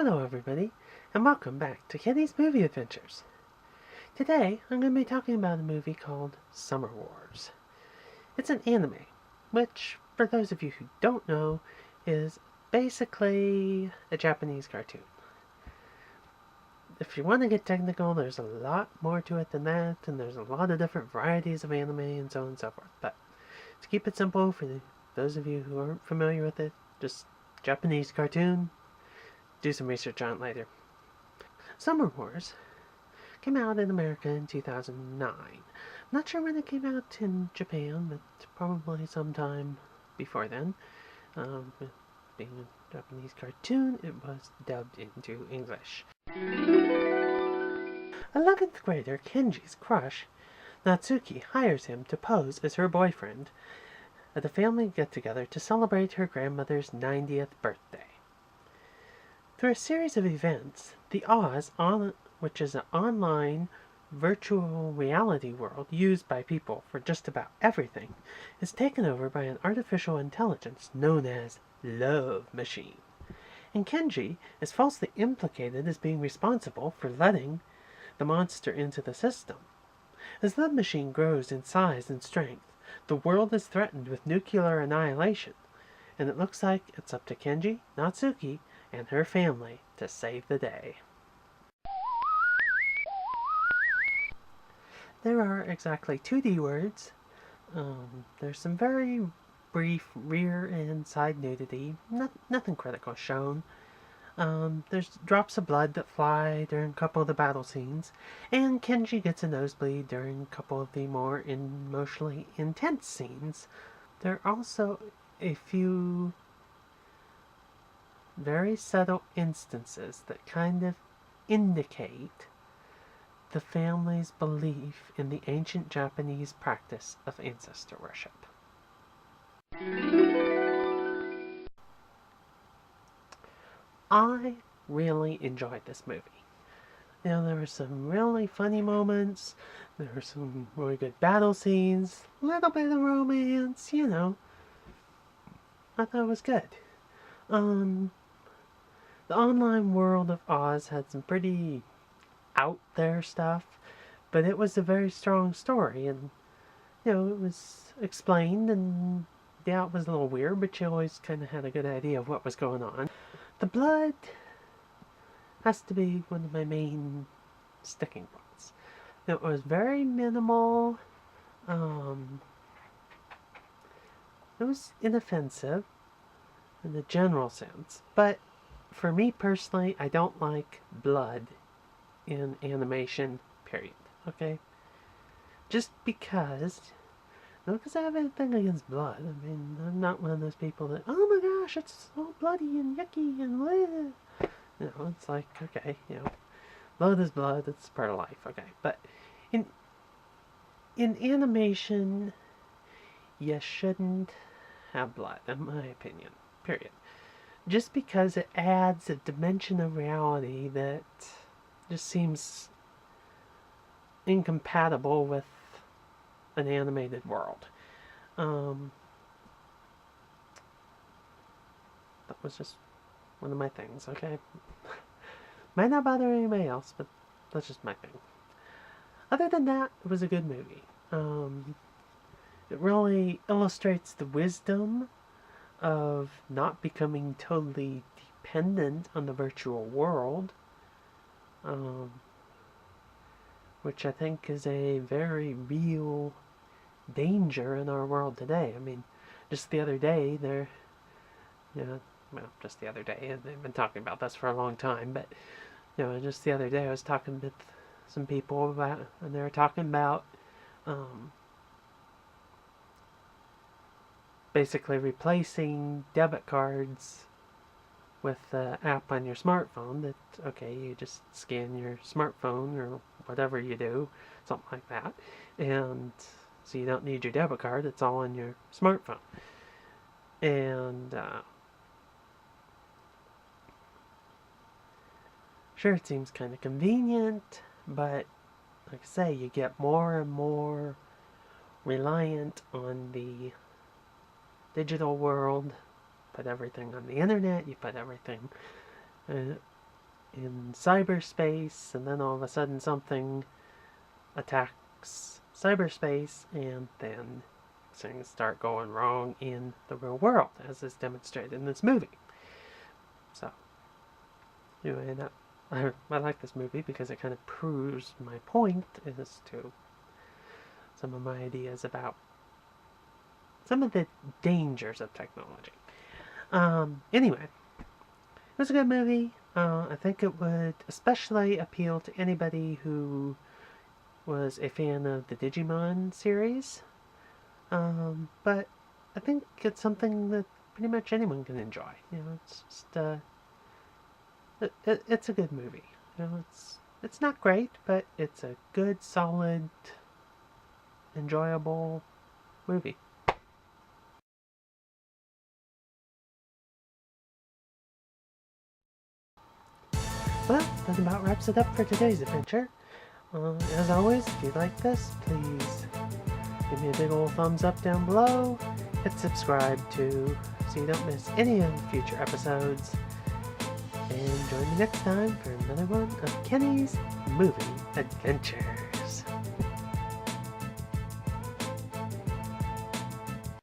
Hello everybody, and welcome back to Kenny's Movie Adventures. Today, I'm going to be talking about a movie called Summer Wars. It's an anime, which, for those of you who don't know, is basically a Japanese cartoon. If you want to get technical, there's a lot more to it than that, and there's a lot of different varieties of anime and so on and so forth. But to keep it simple for those of you who aren't familiar with it, just Japanese cartoon, do some research on it later. Summer Wars came out in America in 2009. Not sure when it came out in Japan, but probably sometime before then. Being a Japanese cartoon, it was dubbed into English. 11th grader Kenji's crush, Natsuki, hires him to pose as her boyfriend at a family get-together to celebrate her grandmother's 90th birthday. Through a series of events, the Oz, which is an online virtual reality world used by people for just about everything, is taken over by an artificial intelligence known as Love Machine. And Kenji is falsely implicated as being responsible for letting the monster into the system. As Love Machine grows in size and strength, the world is threatened with nuclear annihilation, and it looks like it's up to Kenji, Natsuki, and her family to save the day. There are exactly 2D words. There's some very brief rear and side nudity. Nothing critical shown. There's drops of blood that fly during a couple of the battle scenes, and Kenji gets a nosebleed during a couple of the more emotionally intense scenes. There are also a few very subtle instances that kind of indicate the family's belief in the ancient Japanese practice of ancestor worship. I really enjoyed this movie. There were some really funny moments, there were some really good battle scenes, a little bit of romance, I thought it was good. The online world of Oz had some pretty out there stuff, but it was a very strong story, and it was explained, and yeah, it was a little weird, but you always kind of had a good idea of what was going on. The blood has to be one of my main sticking points. It was very minimal. It was inoffensive in the general sense, but for me personally, I don't like blood in animation, period. Okay? Just because, not because I have anything against blood. I mean, I'm not one of those people that, oh my gosh, it's so bloody and yucky and bleh. It's like, okay, blood is blood, it's part of life, okay. But in animation, you shouldn't have blood, in my opinion, period. Just because it adds a dimension of reality that just seems incompatible with an animated world. That was just one of my things, okay? Might not bother anybody else, but that's just my thing. Other than that, it was a good movie. It really illustrates the wisdom of not becoming totally dependent on the virtual world, which I think is a very real danger in our world today. I mean, just the other day, just the other day, and they've been talking about this for a long time, but, just the other day I was talking with some people about, and they were talking about, basically replacing debit cards with the app on your smartphone that, okay, you just scan your smartphone or whatever you do, something like that, and so you don't need your debit card, it's all on your smartphone. And sure, it seems kind of convenient, but like I say, you get more and more reliant on the digital world. Put everything on the internet, you put everything in cyberspace, and then all of a sudden something attacks cyberspace, and then things start going wrong in the real world, as is demonstrated in this movie. So, anyway, I like this movie because it kind of proves my point as to some of my ideas about some of the dangers of technology. Anyway, it was a good movie. I think it would especially appeal to anybody who was a fan of the Digimon series. But I think it's something that pretty much anyone can enjoy. It's just it's a good movie. It's not great, but it's a good, solid, enjoyable movie. Well, that about wraps it up for today's adventure. As always, if you like this, please give me a big old thumbs up down below. Hit subscribe too, so you don't miss any of the future episodes. And join me next time for another one of Kenny's Movie Adventures.